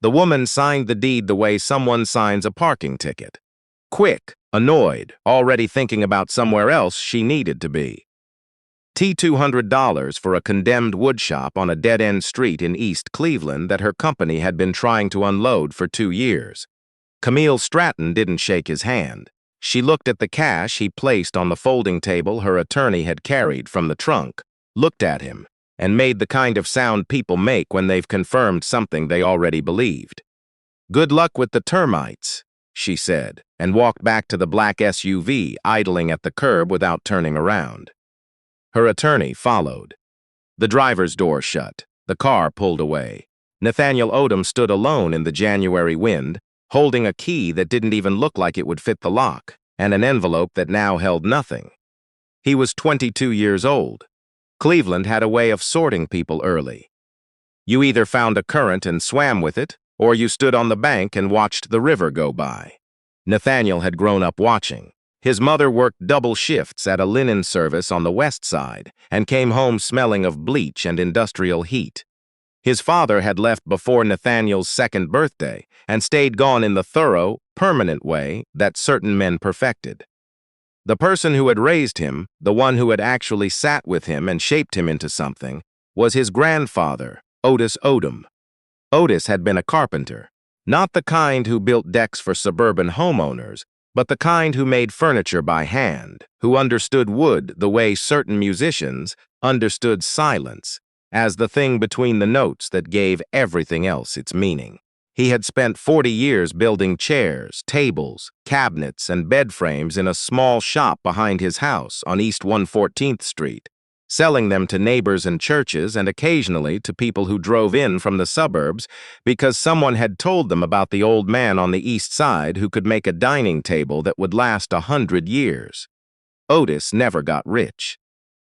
The woman signed the deed the way someone signs a parking ticket. Quick, annoyed, already thinking about somewhere else she needed to be. $200 for a condemned woodshop on a dead-end street in East Cleveland that her company had been trying to unload for 2 years. Camille Stratton didn't shake his hand. She looked at the cash he placed on the folding table her attorney had carried from the trunk, looked at him, and made the kind of sound people make when they've confirmed something they already believed. "Good luck with the termites," she said, and walked back to the black SUV idling at the curb without turning around. Her attorney followed. The driver's door shut. The car pulled away. Nathaniel Odom stood alone in the January wind, holding a key that didn't even look like it would fit the lock, and an envelope that now held nothing. He was 22 years old. Cleveland had a way of sorting people early. You either found a current and swam with it, or you stood on the bank and watched the river go by. Nathaniel had grown up watching. His mother worked double shifts at a linen service on the west side and came home smelling of bleach and industrial heat. His father had left before Nathaniel's 2nd birthday and stayed gone in the thorough, permanent way that certain men perfected. The person who had raised him, the one who had actually sat with him and shaped him into something, was his grandfather, Otis Odom. Otis had been a carpenter, not the kind who built decks for suburban homeowners, but the kind who made furniture by hand, who understood wood the way certain musicians understood silence, as the thing between the notes that gave everything else its meaning. He had spent 40 years building chairs, tables, cabinets, and bed frames in a small shop behind his house on East 114th Street, selling them to neighbors and churches and occasionally to people who drove in from the suburbs because someone had told them about the old man on the east side who could make a dining table that would last 100 years. Otis never got rich.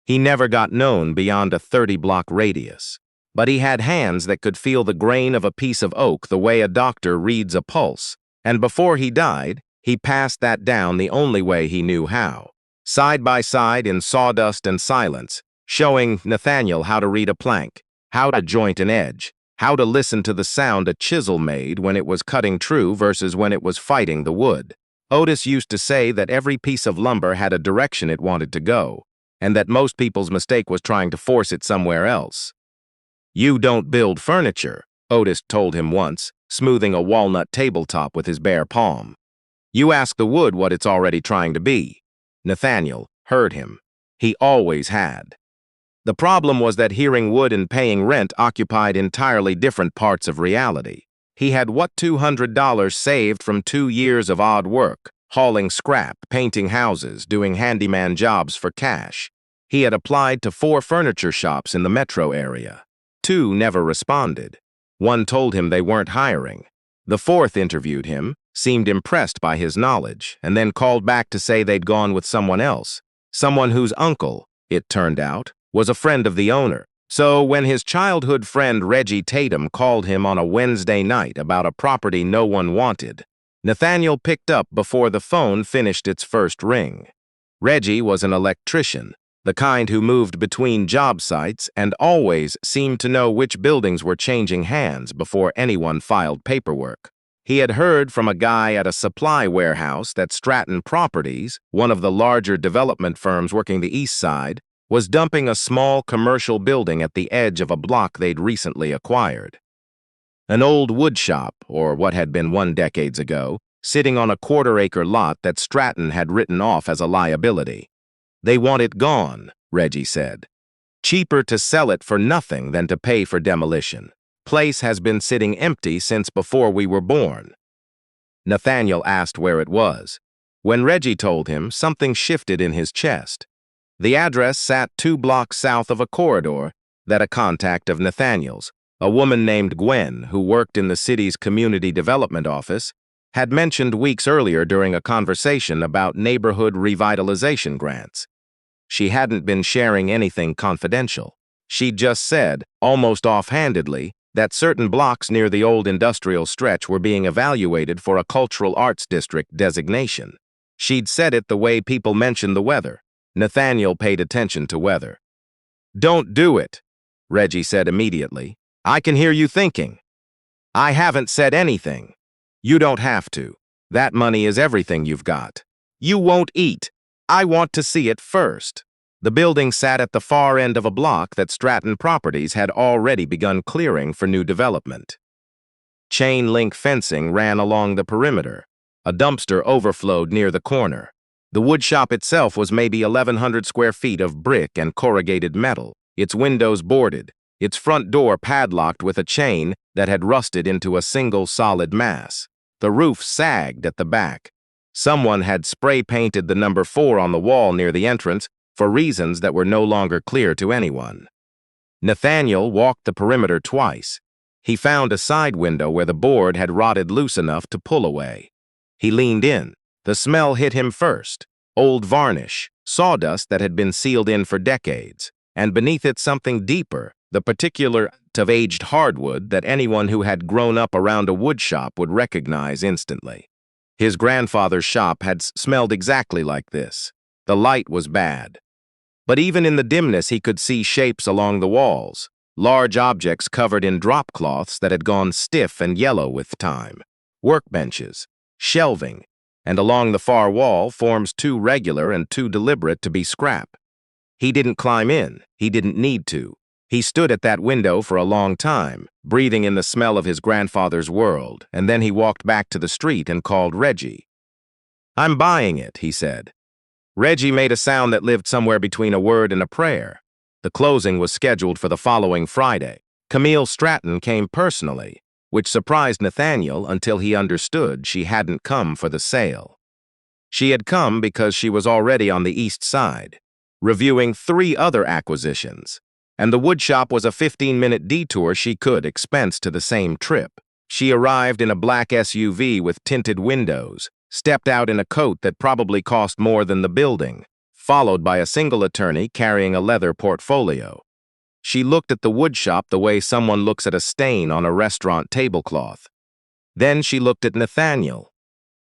He never got known beyond a 30-block radius, but he had hands that could feel the grain of a piece of oak the way a doctor reads a pulse, and before he died, he passed that down the only way he knew how, side by side in sawdust and silence, showing Nathaniel how to read a plank, how to joint an edge, how to listen to the sound a chisel made when it was cutting true versus when it was fighting the wood. Otis used to say that every piece of lumber had a direction it wanted to go, and that most people's mistake was trying to force it somewhere else. "You don't build furniture," Otis told him once, smoothing a walnut tabletop with his bare palm. "You ask the wood what it's already trying to be." Nathaniel heard him. He always had. The problem was that hearing wood and paying rent occupied entirely different parts of reality. He had what $200 saved from 2 years of odd work, hauling scrap, painting houses, doing handyman jobs for cash. He had applied to 4 furniture shops in the metro area. 2 never responded. 1 told him they weren't hiring. The 4th interviewed him, seemed impressed by his knowledge, and then called back to say they'd gone with someone else. Someone whose uncle, it turned out, was a friend of the owner. So when his childhood friend Reggie Tatum called him on a Wednesday night about a property no one wanted, Nathaniel picked up before the phone finished its first ring. Reggie was an electrician, the kind who moved between job sites and always seemed to know which buildings were changing hands before anyone filed paperwork. He had heard from a guy at a supply warehouse that Stratton Properties, one of the larger development firms working the east side, was dumping a small commercial building at the edge of a block they'd recently acquired. An old woodshop, or what had been 1 decade ago, sitting on a quarter-acre lot that Stratton had written off as a liability. "They want it gone," Reggie said. "Cheaper to sell it for nothing than to pay for demolition. Place has been sitting empty since before we were born." Nathaniel asked where it was. When Reggie told him, something shifted in his chest. The address sat 2 blocks south of a corridor that a contact of Nathaniel's, a woman named Gwen who worked in the city's community development office, had mentioned weeks earlier during a conversation about neighborhood revitalization grants. She hadn't been sharing anything confidential. She'd just said, almost offhandedly, that certain blocks near the old industrial stretch were being evaluated for a cultural arts district designation. She'd said it the way people mention the weather. Nathaniel paid attention to weather. "Don't do it," Reggie said immediately. "I can hear you thinking." I haven't said anything. You don't have to. That money is everything you've got. You won't eat. I want to see it first. The building sat at the far end of a block that Stratton Properties had already begun clearing for new development. Chain link fencing ran along the perimeter. A dumpster overflowed near the corner. The woodshop itself was maybe 1,100 square feet of brick and corrugated metal, its windows boarded, its front door padlocked with a chain that had rusted into a single solid mass. The roof sagged at the back. Someone had spray painted the number 4 on the wall near the entrance for reasons that were no longer clear to anyone. Nathaniel walked the perimeter twice. He found a side window where the board had rotted loose enough to pull away. He leaned in. The smell hit him first. Old varnish, sawdust that had been sealed in for decades, and beneath it something deeper, the particular of aged hardwood that anyone who had grown up around a woodshop would recognize instantly. His grandfather's shop had smelled exactly like this. The light was bad. But even in the dimness he could see shapes along the walls, large objects covered in drop cloths that had gone stiff and yellow with time, workbenches, shelving, and along the far wall forms too regular and too deliberate to be scrap. He didn't climb in. He didn't need to. He stood at that window for a long time, breathing in the smell of his grandfather's world, and then he walked back to the street and called Reggie. "I'm buying it," he said. Reggie made a sound that lived somewhere between a word and a prayer. The closing was scheduled for the following Friday. Camille Stratton came personally, which surprised Nathaniel until he understood she hadn't come for the sale. She had come because she was already on the east side, reviewing 3 other acquisitions, and the woodshop was a 15-minute detour she could expense to the same trip. She arrived in a black SUV with tinted windows, stepped out in a coat that probably cost more than the building, followed by a single attorney carrying a leather portfolio. She looked at the woodshop the way someone looks at a stain on a restaurant tablecloth. Then she looked at Nathaniel.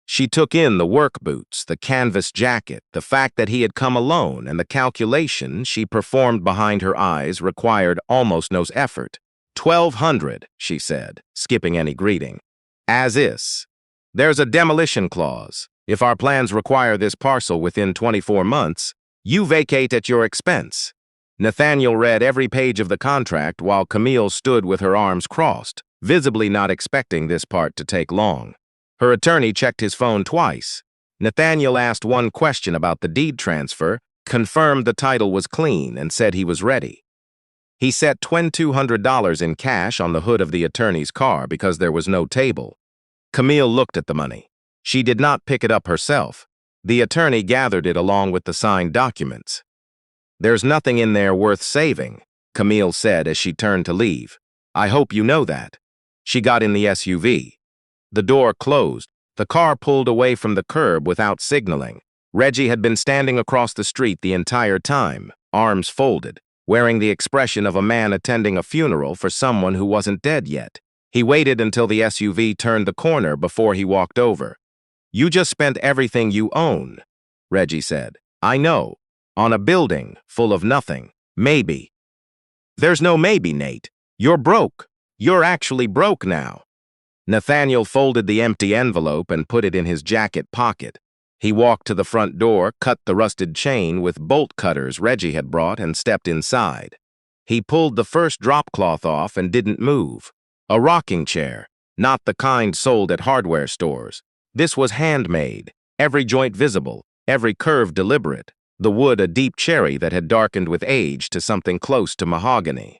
She took in the work boots, the canvas jacket, the fact that he had come alone, and the calculation she performed behind her eyes required almost no effort. $1,200, she said, skipping any greeting. As is. There's a demolition clause. If our plans require this parcel within 24 months, you vacate at your expense. Nathaniel read every page of the contract while Camille stood with her arms crossed, visibly not expecting this part to take long. Her attorney checked his phone twice. Nathaniel asked one question about the deed transfer, confirmed the title was clean, and said he was ready. He set $2,200 in cash on the hood of the attorney's car because there was no table. Camille looked at the money. She did not pick it up herself. The attorney gathered it along with the signed documents. "There's nothing in there worth saving," Camille said as she turned to leave. "I hope you know that." She got in the SUV. The door closed. The car pulled away from the curb without signaling. Reggie had been standing across the street the entire time, arms folded, wearing the expression of a man attending a funeral for someone who wasn't dead yet. He waited until the SUV turned the corner before he walked over. "You just spent everything you own," Reggie said. "I know. On a building full of nothing. Maybe." "There's no maybe, Nate. You're broke. You're actually broke now." Nathaniel folded the empty envelope and put it in his jacket pocket. He walked to the front door, cut the rusted chain with bolt cutters Reggie had brought, and stepped inside. He pulled the first drop cloth off and didn't move. A rocking chair, not the kind sold at hardware stores. This was handmade, every joint visible, every curve deliberate, the wood a deep cherry that had darkened with age to something close to mahogany.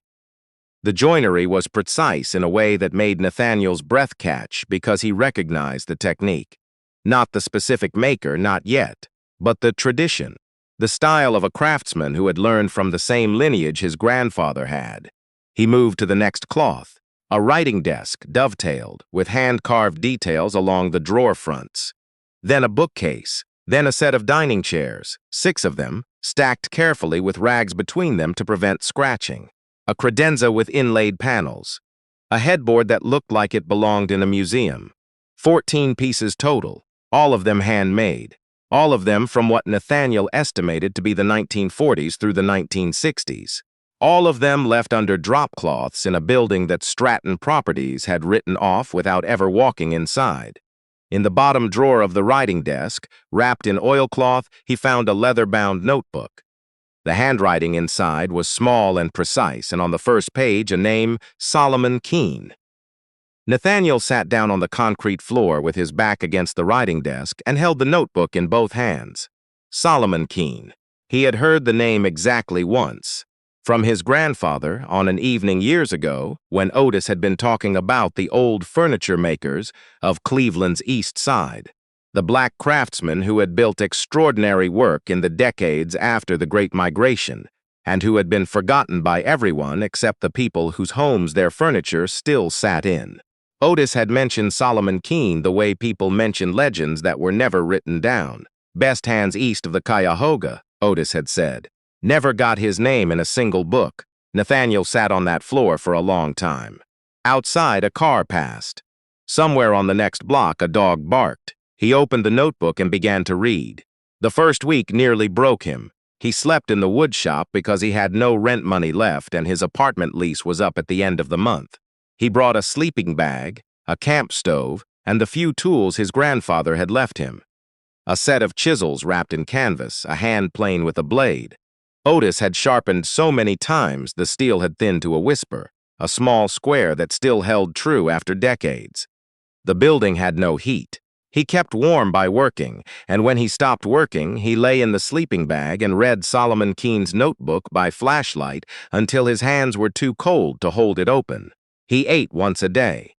The joinery was precise in a way that made Nathaniel's breath catch because he recognized the technique. Not the specific maker, not yet, but the tradition, the style of a craftsman who had learned from the same lineage his grandfather had. He moved to the next cloth, a writing desk dovetailed with hand-carved details along the drawer fronts. Then a bookcase, then a set of dining chairs, 6 of them, stacked carefully with rags between them to prevent scratching. A credenza with inlaid panels, a headboard that looked like it belonged in a museum. 14 pieces total, all of them handmade, all of them from what Nathaniel estimated to be the 1940s through the 1960s. all of them left under drop cloths in a building that Stratton Properties had written off without ever walking inside. In the bottom drawer of the writing desk, wrapped in oilcloth, he found a leather-bound notebook. The handwriting inside was small and precise, and on the first page a name, Solomon Keene. Nathaniel sat down on the concrete floor with his back against the writing desk and held the notebook in both hands. Solomon Keene. He had heard the name exactly once. From his grandfather on an evening years ago when Otis had been talking about the old furniture makers of Cleveland's East Side, the black craftsmen who had built extraordinary work in the decades after the Great Migration, and who had been forgotten by everyone except the people whose homes their furniture still sat in. Otis had mentioned Solomon Keene the way people mention legends that were never written down. Best hands east of the Cuyahoga, Otis had said. Never got his name in a single book. Nathaniel sat on that floor for a long time. Outside, a car passed. Somewhere on the next block, a dog barked. He opened the notebook and began to read. The first week nearly broke him. He slept in the woodshop because he had no rent money left and his apartment lease was up at the end of the month. He brought a sleeping bag, a camp stove, and the few tools his grandfather had left him. A set of chisels wrapped in canvas, a hand plane with a blade. Otis had sharpened so many times the steel had thinned to a whisper, a small square that still held true after decades. The building had no heat. He kept warm by working, and when he stopped working, he lay in the sleeping bag and read Solomon Keene's notebook by flashlight until his hands were too cold to hold it open. He ate once a day.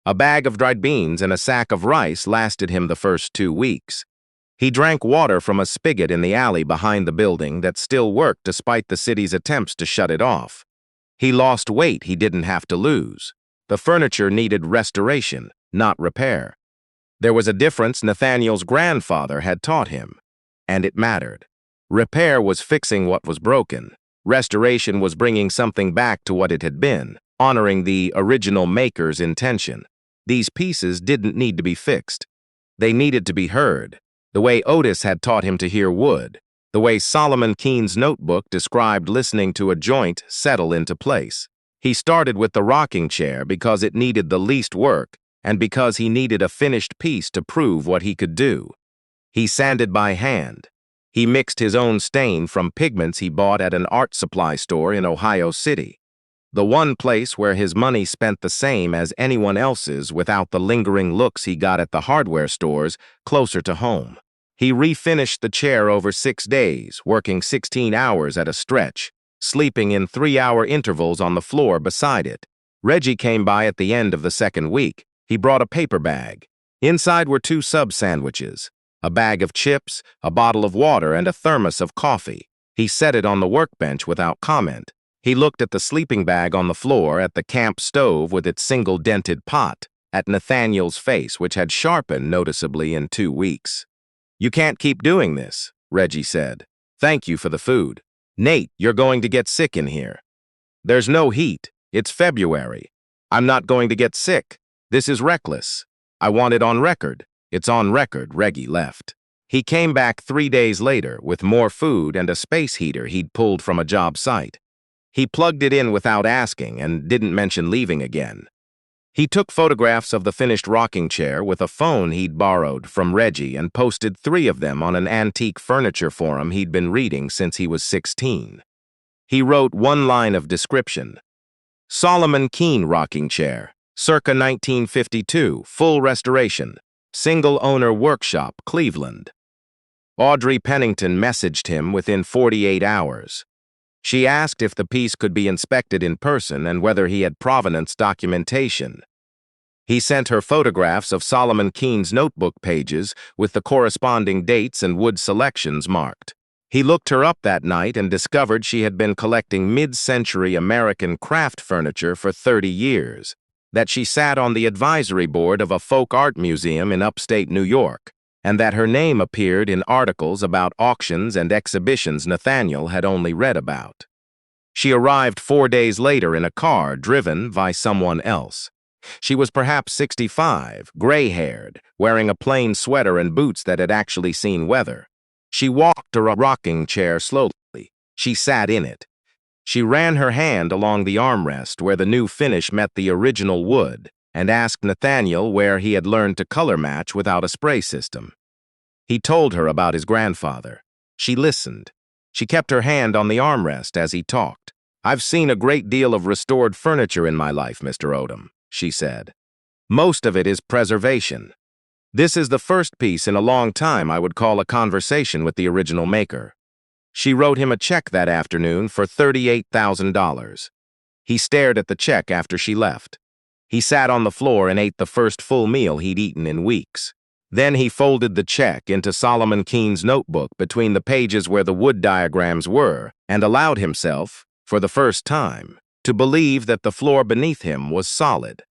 A bag of dried beans and a sack of rice lasted him the first 2 weeks. He drank water from a spigot in the alley behind the building that still worked despite the city's attempts to shut it off. He lost weight he didn't have to lose. The furniture needed restoration, not repair. There was a difference Nathaniel's grandfather had taught him, and it mattered. Repair was fixing what was broken. Restoration was bringing something back to what it had been, honoring the original maker's intention. These pieces didn't need to be fixed. They needed to be heard. The way Otis had taught him to hear wood, the way Solomon Keene's notebook described listening to a joint settle into place. He started with the rocking chair because it needed the least work and because he needed a finished piece to prove what he could do. He sanded by hand. He mixed his own stain from pigments he bought at an art supply store in Ohio City, the one place where his money spent the same as anyone else's without the lingering looks he got at the hardware stores closer to home. He refinished the chair over 6 days, working 16 hours at a stretch, sleeping in 3-hour intervals on the floor beside it. Reggie came by at the end of the second week. He brought a paper bag. Inside were 2 sub-sandwiches, a bag of chips, a bottle of water, and a thermos of coffee. He set it on the workbench without comment. He looked at the sleeping bag on the floor, at the camp stove with its single-dented pot, at Nathaniel's face, which had sharpened noticeably in 2 weeks. "You can't keep doing this," Reggie said. "Thank you for the food. Nate, you're going to get sick in here." "There's no heat. It's February. I'm not going to get sick. This is reckless. I want it on record." "It's on record." Reggie left. He came back 3 days later with more food and a space heater he'd pulled from a job site. He plugged it in without asking and didn't mention leaving again. He took photographs of the finished rocking chair with a phone he'd borrowed from Reggie and posted 3 of them on an antique furniture forum he'd been reading since he was 16. He wrote one line of description: Solomon Keene rocking chair, circa 1952, full restoration, single-owner workshop, Cleveland. Audrey Pennington messaged him within 48 hours. She asked if the piece could be inspected in person and whether he had provenance documentation. He sent her photographs of Solomon Keene's notebook pages with the corresponding dates and wood selections marked. He looked her up that night and discovered she had been collecting mid-century American craft furniture for 30 years, that she sat on the advisory board of a folk art museum in upstate New York, and that her name appeared in articles about auctions and exhibitions Nathaniel had only read about. She arrived 4 days later in a car driven by someone else. She was perhaps 65, gray-haired, wearing a plain sweater and boots that had actually seen weather. She walked to a rocking chair slowly. She sat in it. She ran her hand along the armrest where the new finish met the original wood and asked Nathaniel where he had learned to color match without a spray system. He told her about his grandfather. She listened. She kept her hand on the armrest as he talked. "I've seen a great deal of restored furniture in my life, Mr. Odom," she said. "Most of it is preservation. This is the first piece in a long time I would call a conversation with the original maker." She wrote him a check that afternoon for $38,000. He stared at the check after she left. He sat on the floor and ate the first full meal he'd eaten in weeks. Then he folded the check into Solomon Keene's notebook between the pages where the wood diagrams were and allowed himself, for the first time, to believe that the floor beneath him was solid.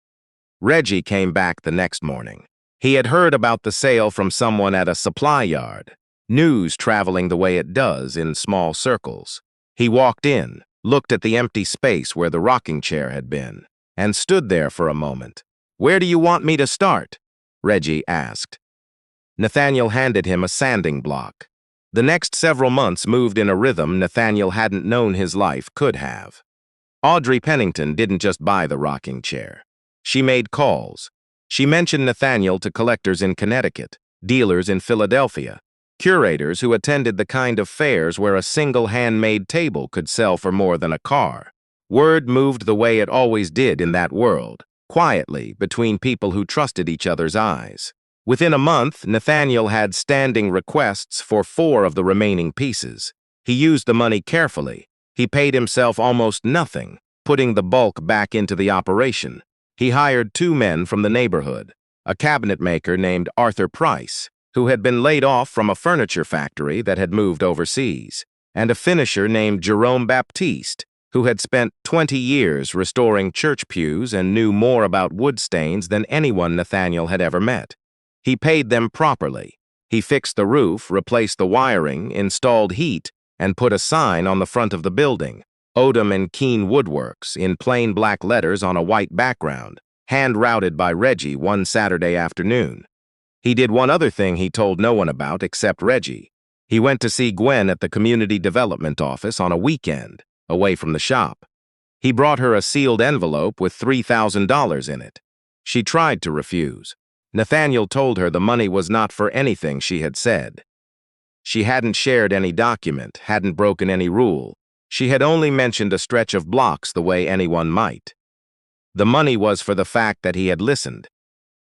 Reggie came back the next morning. He had heard about the sale from someone at a supply yard, news traveling the way it does in small circles. He walked in, looked at the empty space where the rocking chair had been, and stood there for a moment. "Where do you want me to start?" Reggie asked. Nathaniel handed him a sanding block. The next several months moved in a rhythm Nathaniel hadn't known his life could have. Audrey Pennington didn't just buy the rocking chair. She made calls. She mentioned Nathaniel to collectors in Connecticut, dealers in Philadelphia, curators who attended the kind of fairs where a single handmade table could sell for more than a car. Word moved the way it always did in that world, quietly, between people who trusted each other's eyes. Within a month, Nathaniel had standing requests for 4 of the remaining pieces. He used the money carefully. He paid himself almost nothing, putting the bulk back into the operation. He hired 2 men from the neighborhood, a cabinet maker named Arthur Price, who had been laid off from a furniture factory that had moved overseas, and a finisher named Jerome Baptiste, who had spent 20 years restoring church pews and knew more about wood stains than anyone Nathaniel had ever met. He paid them properly. He fixed the roof, replaced the wiring, installed heat, and put a sign on the front of the building, Odom and Keene Woodworks, in plain black letters on a white background, hand-routed by Reggie one Saturday afternoon. He did one other thing he told no one about except Reggie. He went to see Gwen at the community development office on a weekend, away from the shop. He brought her a sealed envelope with $3,000 in it. She tried to refuse. Nathaniel told her the money was not for anything she had said. She hadn't shared any document, hadn't broken any rule. She had only mentioned a stretch of blocks the way anyone might. The money was for the fact that he had listened,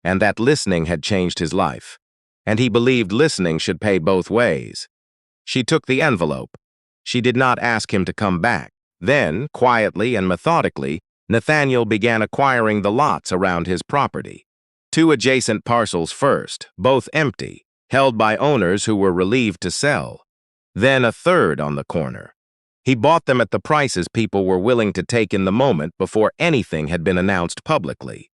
and that listening had changed his life, and he believed listening should pay both ways. She took the envelope. She did not ask him to come back. Then, quietly and methodically, Nathaniel began acquiring the lots around his property. 2 adjacent parcels first, both empty, held by owners who were relieved to sell. Then a third on the corner. He bought them at the prices people were willing to take in the moment before anything had been announced publicly.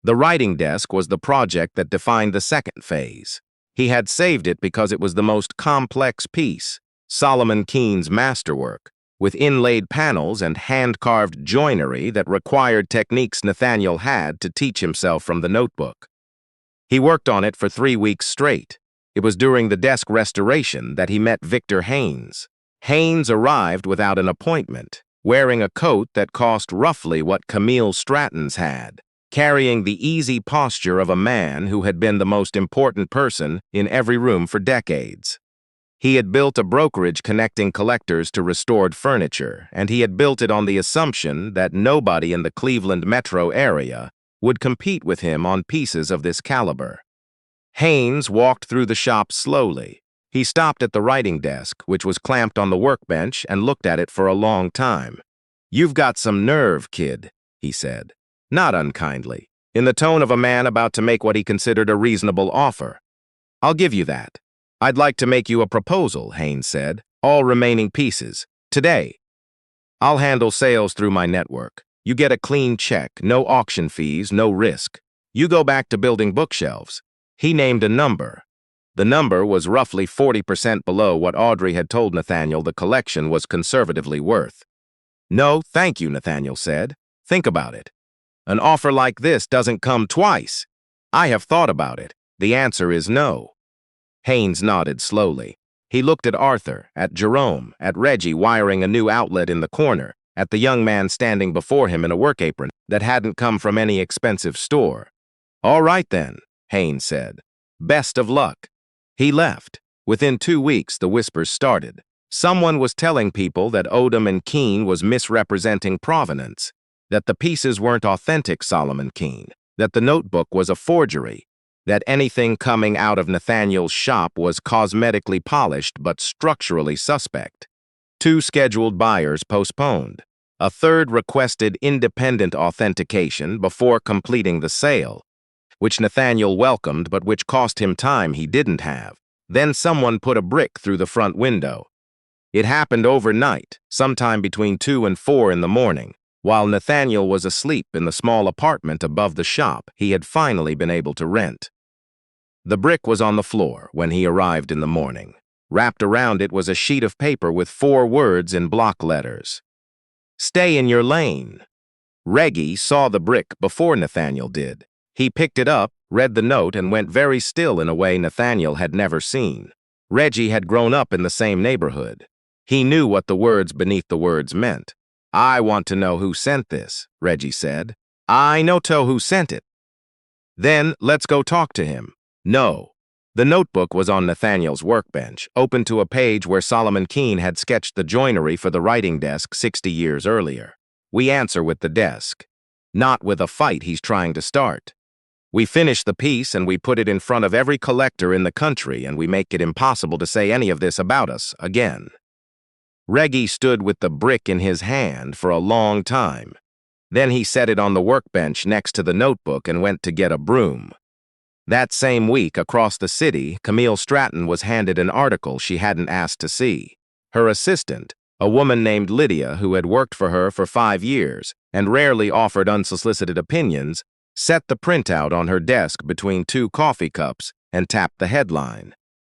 The writing desk was the project that defined the second phase. He had saved it because it was the most complex piece, Solomon Keene's masterwork, with inlaid panels and hand-carved joinery that required techniques Nathaniel had to teach himself from the notebook. He worked on it for 3 weeks straight. It was during the desk restoration that he met Victor Haynes. Haynes arrived without an appointment, wearing a coat that cost roughly what Camille Stratton's had, carrying the easy posture of a man who had been the most important person in every room for decades. He had built a brokerage connecting collectors to restored furniture, and he had built it on the assumption that nobody in the Cleveland metro area would compete with him on pieces of this caliber. Haynes walked through the shop slowly. He stopped at the writing desk, which was clamped on the workbench, and looked at it for a long time. "You've got some nerve, kid," he said, not unkindly, in the tone of a man about to make what he considered a reasonable offer. "I'll give you that. I'd like to make you a proposal," Haynes said. "All remaining pieces. Today. I'll handle sales through my network. You get a clean check, no auction fees, no risk. You go back to building bookshelves." He named a number. The number was roughly 40% below what Audrey had told Nathaniel the collection was conservatively worth. "No, thank you," Nathaniel said. "Think about it. An offer like this doesn't come twice." "I have thought about it. The answer is no." Haynes nodded slowly. He looked at Arthur, at Jerome, at Reggie wiring a new outlet in the corner, at the young man standing before him in a work apron that hadn't come from any expensive store. "All right then," Haynes said. "Best of luck." He left. Within 2 weeks, the whispers started. Someone was telling people that Odom and Keene was misrepresenting provenance, that the pieces weren't authentic Solomon Keene, that the notebook was a forgery, that anything coming out of Nathaniel's shop was cosmetically polished but structurally suspect. 2 scheduled buyers postponed. A third requested independent authentication before completing the sale, which Nathaniel welcomed but which cost him time he didn't have. Then someone put a brick through the front window. It happened overnight, sometime between 2 and 4 in the morning, while Nathaniel was asleep in the small apartment above the shop he had finally been able to rent. The brick was on the floor when he arrived in the morning. Wrapped around it was a sheet of paper with 4 words in block letters. "Stay in your lane." Reggie saw the brick before Nathaniel did. He picked it up, read the note, and went very still in a way Nathaniel had never seen. Reggie had grown up in the same neighborhood. He knew what the words beneath the words meant. "I want to know who sent this," Reggie said. "I know who sent it." "Then let's go talk to him." "No." The notebook was on Nathaniel's workbench, open to a page where Solomon Keene had sketched the joinery for the writing desk 60 years earlier. "We answer with the desk, not with a fight he's trying to start. We finish the piece and we put it in front of every collector in the country, and we make it impossible to say any of this about us again." Reggie stood with the brick in his hand for a long time. Then he set it on the workbench next to the notebook and went to get a broom. That same week, across the city, Camille Stratton was handed an article she hadn't asked to see. Her assistant, a woman named Lydia who had worked for her for 5 years and rarely offered unsolicited opinions, set the printout on her desk between 2 coffee cups and tapped the headline.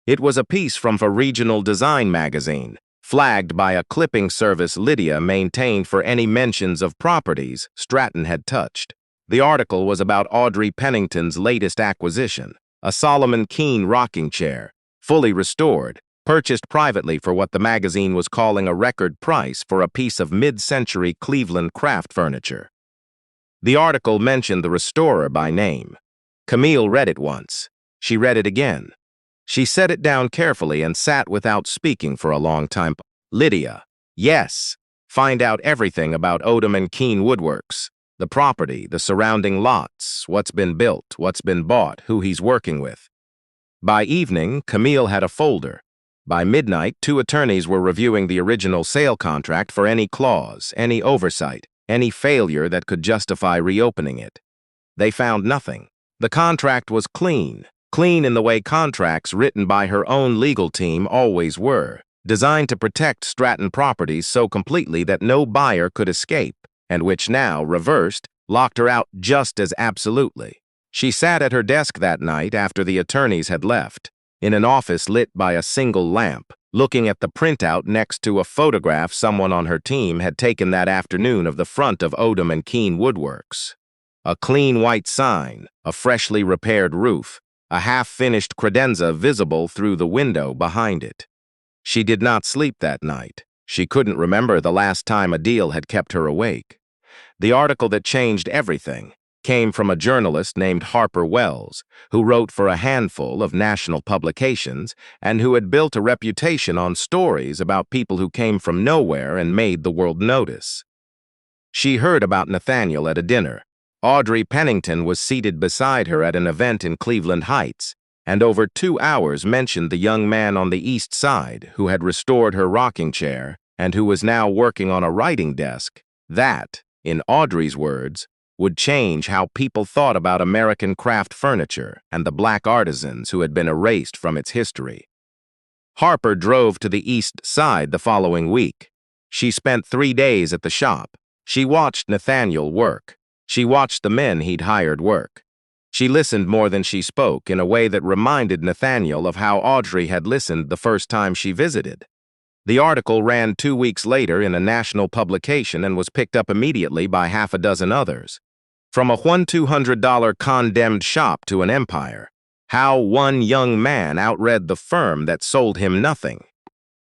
It was a piece from a regional design magazine, flagged by a clipping service Lydia maintained for any mentions of properties Stratton had touched. The article was about Audrey Pennington's latest acquisition, a Solomon Keene rocking chair, fully restored, purchased privately for what the magazine was calling a record price for a piece of mid-century Cleveland craft furniture. The article mentioned the restorer by name. Camille read it once. She read it again. She set it down carefully and sat without speaking for a long time. "Lydia, yes. Find out everything about Odom and Keene Woodworks. The property, the surrounding lots, what's been built, what's been bought, who he's working with." By evening, Camille had a folder. By midnight, 2 attorneys were reviewing the original sale contract for any clause, any oversight, any failure that could justify reopening it. They found nothing. The contract was clean in the way contracts written by her own legal team always were, designed to protect Stratton properties so completely that no buyer could escape, and which now, reversed, locked her out just as absolutely. She sat at her desk that night after the attorneys had left, in an office lit by a single lamp, looking at the printout next to a photograph someone on her team had taken that afternoon of the front of Odom and Keene Woodworks. A clean white sign, a freshly repaired roof, a half-finished credenza visible through the window behind it. She did not sleep that night. She couldn't remember the last time a deal had kept her awake. The article that changed everything came from a journalist named Harper Wells, who wrote for a handful of national publications and who had built a reputation on stories about people who came from nowhere and made the world notice. She heard about Nathaniel at a dinner. Audrey Pennington was seated beside her at an event in Cleveland Heights, and over 2 hours mentioned the young man on the East Side who had restored her rocking chair and who was now working on a writing desk. That, in Audrey's words, would change how people thought about American craft furniture and the black artisans who had been erased from its history. Harper drove to the East Side the following week. She spent 3 days at the shop. She watched Nathaniel work. She watched the men he'd hired work. She listened more than she spoke in a way that reminded Nathaniel of how Audrey had listened the first time she visited. The article ran 2 weeks later in a national publication and was picked up immediately by 6 others. From a $1,200 condemned shop to an empire, how one young man outread the firm that sold him nothing.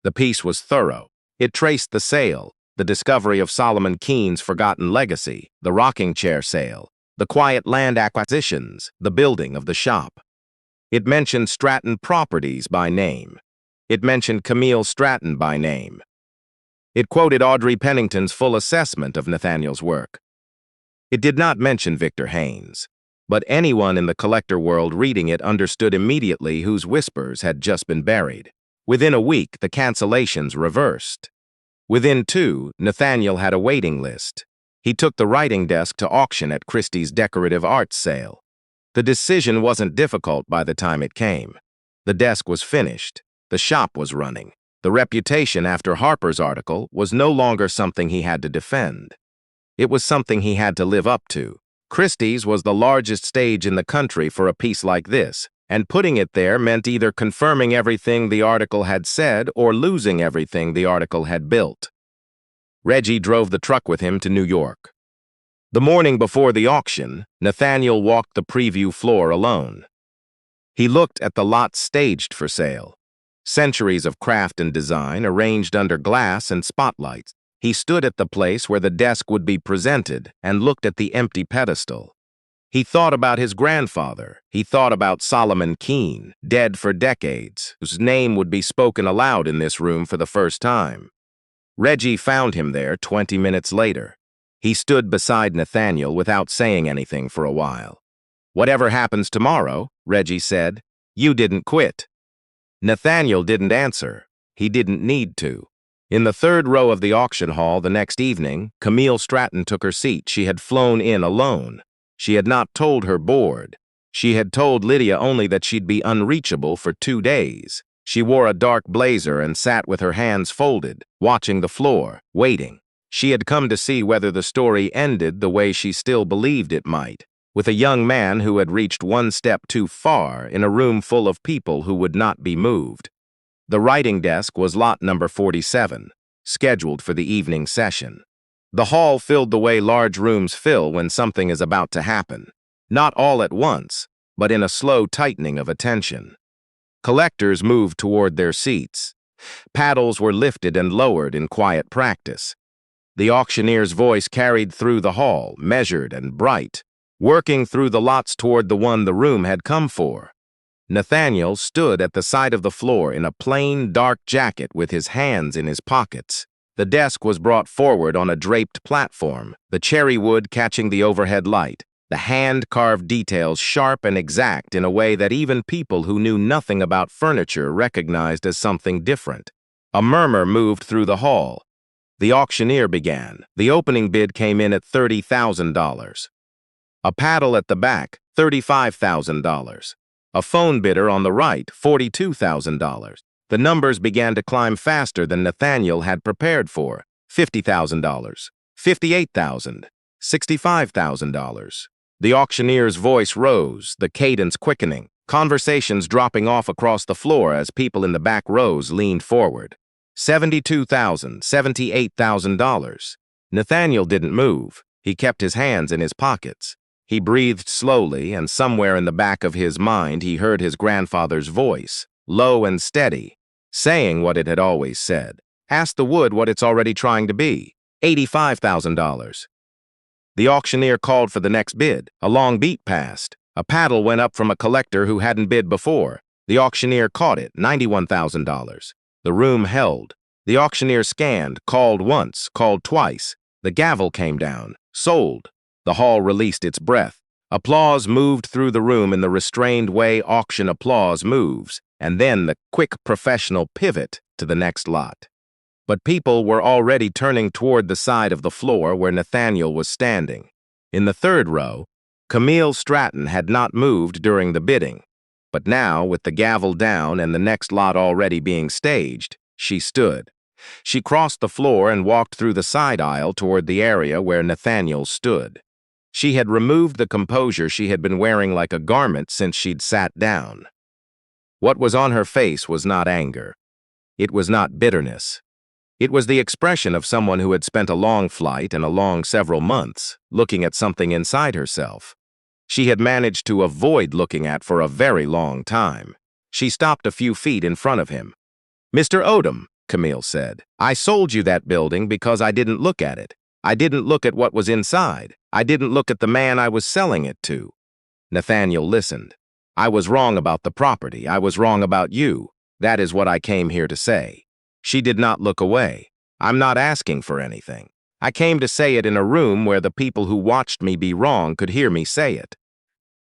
The piece was thorough. It traced the sale, the discovery of Solomon Keene's forgotten legacy, the rocking chair sale, the quiet land acquisitions, the building of the shop. It mentioned Stratton Properties by name. It mentioned Camille Stratton by name. It quoted Audrey Pennington's full assessment of Nathaniel's work. It did not mention Victor Haynes, but anyone in the collector world reading it understood immediately whose whispers had just been buried. Within a week, the cancellations reversed. Within 2, Nathaniel had a waiting list. He took the writing desk to auction at Christie's decorative arts sale. The decision wasn't difficult by the time it came. The desk was finished. The shop was running. The reputation after Harper's article was no longer something he had to defend. It was something he had to live up to. Christie's was the largest stage in the country for a piece like this, and putting it there meant either confirming everything the article had said or losing everything the article had built. Reggie drove the truck with him to New York. The morning before the auction, Nathaniel walked the preview floor alone. He looked at the lots staged for sale. Centuries of craft and design arranged under glass and spotlights. He stood at the place where the desk would be presented and looked at the empty pedestal. He thought about his grandfather. He thought about Solomon Keene, dead for decades, whose name would be spoken aloud in this room for the first time. Reggie found him there 20 minutes later. He stood beside Nathaniel without saying anything for a while. "Whatever happens tomorrow," Reggie said, "you didn't quit." Nathaniel didn't answer. He didn't need to. In the third row of the auction hall the next evening, Camille Stratton took her seat. She had flown in alone. She had not told her board. She had told Lydia only that she'd be unreachable for 2 days. She wore a dark blazer and sat with her hands folded, watching the floor, waiting. She had come to see whether the story ended the way she still believed it might, with a young man who had reached one step too far in a room full of people who would not be moved. The writing desk was lot number 47, scheduled for the evening session. The hall filled the way large rooms fill when something is about to happen, not all at once, but in a slow tightening of attention. Collectors moved toward their seats. Paddles were lifted and lowered in quiet practice. The auctioneer's voice carried through the hall, measured and bright, working through the lots toward the one the room had come for. Nathaniel stood at the side of the floor in a plain, dark jacket with his hands in his pockets. The desk was brought forward on a draped platform, the cherry wood catching the overhead light, the hand-carved details sharp and exact in a way that even people who knew nothing about furniture recognized as something different. A murmur moved through the hall. The auctioneer began. The opening bid came in at $30,000. A paddle at the back, $35,000. A phone bidder on the right, $42,000. The numbers began to climb faster than Nathaniel had prepared for. $50,000, $58,000, $65,000. The auctioneer's voice rose, the cadence quickening, conversations dropping off across the floor as people in the back rows leaned forward. $72,000, $78,000. Nathaniel didn't move. He kept his hands in his pockets. He breathed slowly, and somewhere in the back of his mind he heard his grandfather's voice, low and steady, saying what it had always said. "Ask the wood what it's already trying to be. $85,000. The auctioneer called for the next bid. A long beat passed. A paddle went up from a collector who hadn't bid before. The auctioneer caught it, $91,000. The room held. The auctioneer scanned, called once, called twice. The gavel came down. Sold. The hall released its breath. Applause moved through the room in the restrained way auction applause moves, and then the quick professional pivot to the next lot. But people were already turning toward the side of the floor where Nathaniel was standing. In the third row, Camille Stratton had not moved during the bidding, but now, with the gavel down and the next lot already being staged, she stood. She crossed the floor and walked through the side aisle toward the area where Nathaniel stood. She had removed the composure she had been wearing like a garment since she'd sat down. What was on her face was not anger. It was not bitterness. It was the expression of someone who had spent a long flight and a long several months looking at something inside herself. She had managed to avoid looking at for a very long time. She stopped a few feet in front of him. "Mr. Odom," Camille said. "I sold you that building because I didn't look at it. I didn't look at what was inside. I didn't look at the man I was selling it to." Nathaniel listened. "I was wrong about the property. I was wrong about you. That is what I came here to say." She did not look away. "I'm not asking for anything. I came to say it in a room where the people who watched me be wrong could hear me say it."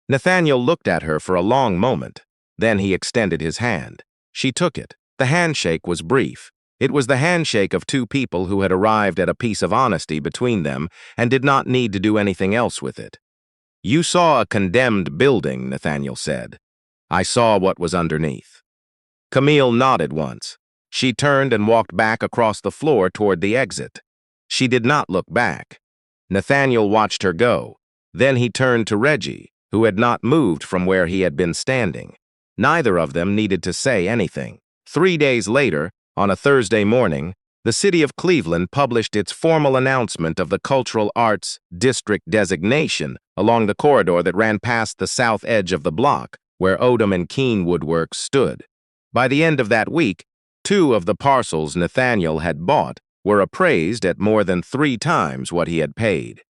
Nathaniel looked at her for a long moment. Then he extended his hand. She took it. The handshake was brief. It was the handshake of two people who had arrived at a piece of honesty between them and did not need to do anything else with it. "You saw a condemned building," Nathaniel said. "I saw what was underneath." Camille nodded once. She turned and walked back across the floor toward the exit. She did not look back. Nathaniel watched her go. Then he turned to Reggie, who had not moved from where he had been standing. Neither of them needed to say anything. 3 days later, on a Thursday morning, the city of Cleveland published its formal announcement of the Cultural Arts District designation along the corridor that ran past the south edge of the block, where Odom and Keene Woodworks stood. By the end of that week, 2 of the parcels Nathaniel had bought were appraised at more than 3 times what he had paid.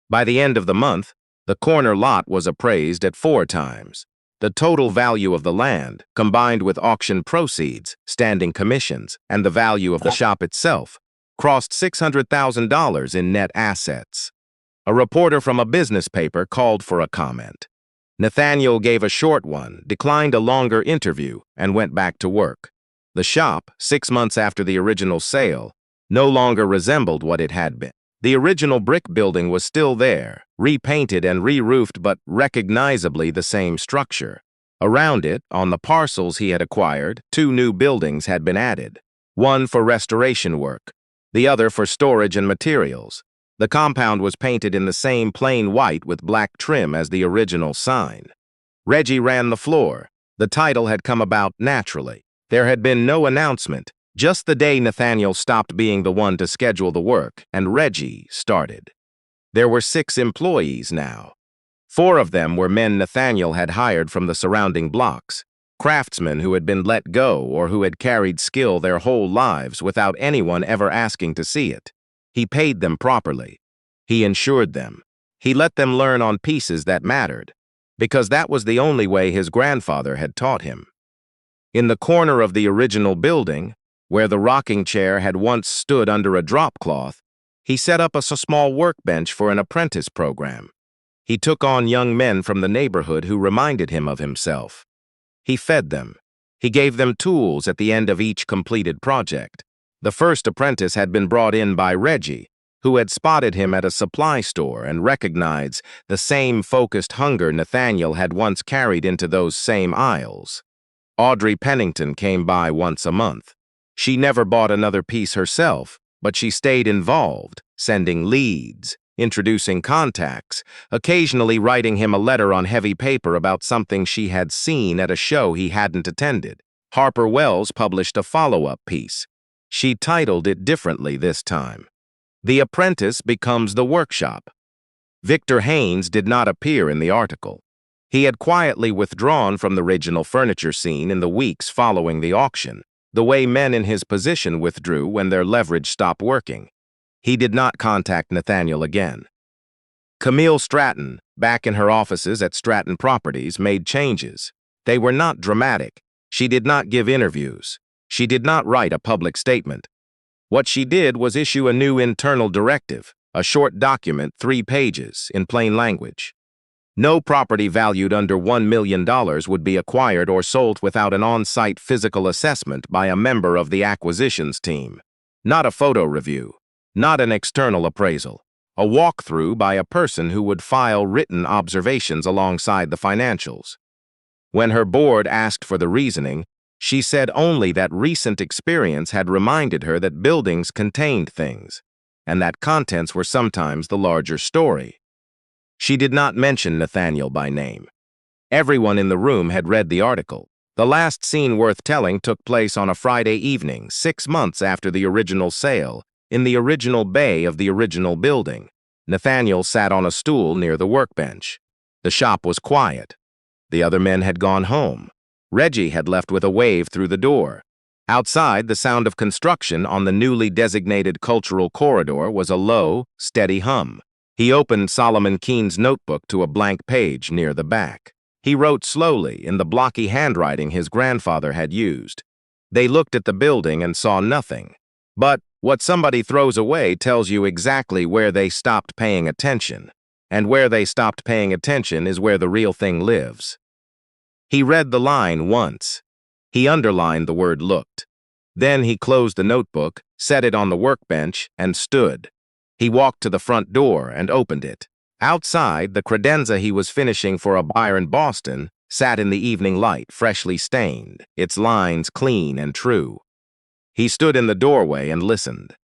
By the end of the month, the corner lot was appraised at 4 times. The total value of the land, combined with auction proceeds, standing commissions, and the value of the shop itself, crossed $600,000 in net assets. A reporter from a business paper called for a comment. Nathaniel gave a short one, declined a longer interview, and went back to work. The shop, 6 months after the original sale, no longer resembled what it had been. The original brick building was still there, repainted and re-roofed, but recognizably the same structure. Around it, on the parcels he had acquired, 2 new buildings had been added, one for restoration work, the other for storage and materials. The compound was painted in the same plain white with black trim as the original sign. Reggie ran the floor. The title had come about naturally. There had been no announcement. Just the day Nathaniel stopped being the one to schedule the work, and Reggie started. There were 6 employees now. 4 of them were men Nathaniel had hired from the surrounding blocks, craftsmen who had been let go or who had carried skill their whole lives without anyone ever asking to see it. He paid them properly. He insured them. He let them learn on pieces that mattered, because that was the only way his grandfather had taught him. In the corner of the original building, where the rocking chair had once stood under a drop cloth, he set up a small workbench for an apprentice program. He took on young men from the neighborhood who reminded him of himself. He fed them. He gave them tools at the end of each completed project. The first apprentice had been brought in by Reggie, who had spotted him at a supply store and recognized the same focused hunger Nathaniel had once carried into those same aisles. Audrey Pennington came by once a month. She never bought another piece herself, but she stayed involved, sending leads, introducing contacts, occasionally writing him a letter on heavy paper about something she had seen at a show he hadn't attended. Harper Wells published a follow-up piece. She titled it differently this time. "The Apprentice Becomes the Workshop." Victor Haynes did not appear in the article. He had quietly withdrawn from the original furniture scene in the weeks following the auction, the way men in his position withdrew when their leverage stopped working. He did not contact Nathaniel again. Camille Stratton, back in her offices at Stratton Properties, made changes. They were not dramatic. She did not give interviews. She did not write a public statement. What she did was issue a new internal directive, a short document, 3 pages, in plain language. No property valued under $1 million would be acquired or sold without an on-site physical assessment by a member of the acquisitions team. Not a photo review, not an external appraisal, a walkthrough by a person who would file written observations alongside the financials. When her board asked for the reasoning, she said only that recent experience had reminded her that buildings contained things, and that contents were sometimes the larger story. She did not mention Nathaniel by name. Everyone in the room had read the article. The last scene worth telling took place on a Friday evening, 6 months after the original sale, in the original bay of the original building. Nathaniel sat on a stool near the workbench. The shop was quiet. The other men had gone home. Reggie had left with a wave through the door. Outside, the sound of construction on the newly designated cultural corridor was a low, steady hum. He opened Solomon Keene's notebook to a blank page near the back. He wrote slowly in the blocky handwriting his grandfather had used. They looked at the building and saw nothing. But what somebody throws away tells you exactly where they stopped paying attention. And where they stopped paying attention is where the real thing lives. He read the line once. He underlined the word looked. Then he closed the notebook, set it on the workbench, and stood. He walked to the front door and opened it. Outside, the credenza he was finishing for a buyer in Boston sat in the evening light, freshly stained, its lines clean and true. He stood in the doorway and listened.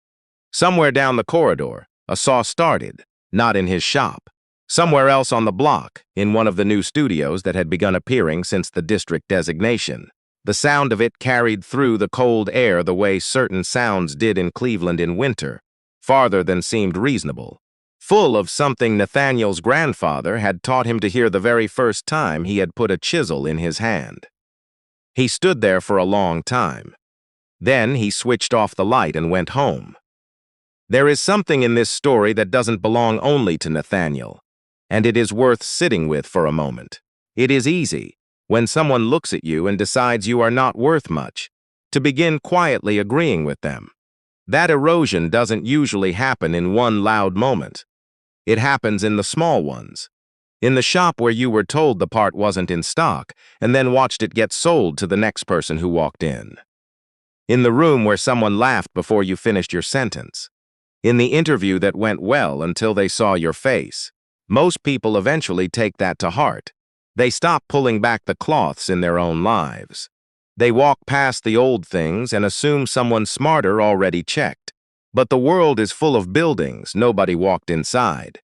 Somewhere down the corridor, a saw started, not in his shop. Somewhere else on the block, in one of the new studios that had begun appearing since the district designation. The sound of it carried through the cold air the way certain sounds did in Cleveland in winter, farther than seemed reasonable. Full of something Nathaniel's grandfather had taught him to hear the very first time he had put a chisel in his hand. He stood there for a long time. Then he switched off the light and went home. There is something in this story that doesn't belong only to Nathaniel, and it is worth sitting with for a moment. It is easy, when someone looks at you and decides you are not worth much, to begin quietly agreeing with them. That erosion doesn't usually happen in one loud moment. It happens in the small ones. In the shop where you were told the part wasn't in stock and then watched it get sold to the next person who walked in. In the room where someone laughed before you finished your sentence. In the interview that went well until they saw your face. Most people eventually take that to heart. They stop pulling back the cloths in their own lives. They walk past the old things and assume someone smarter already checked. But the world is full of buildings nobody walked inside.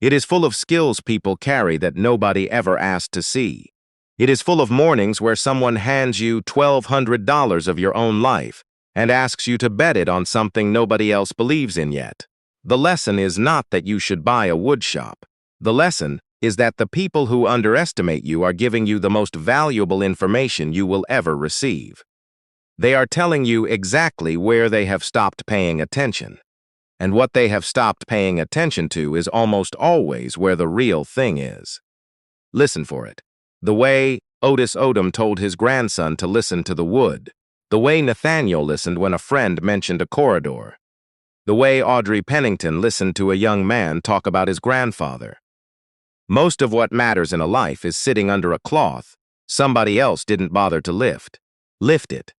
It is full of skills people carry that nobody ever asked to see. It is full of mornings where someone hands you $1,200 of your own life and asks you to bet it on something nobody else believes in yet. The lesson is not that you should buy a woodshop. The lesson is that the people who underestimate you are giving you the most valuable information you will ever receive. They are telling you exactly where they have stopped paying attention. And what they have stopped paying attention to is almost always where the real thing is. Listen for it. The way Odom told his grandson to listen to the wood. The way Nathaniel listened when a friend mentioned a corridor. The way Audrey Pennington listened to a young man talk about his grandfather. Most of what matters in a life is sitting under a cloth somebody else didn't bother to lift. Lift it.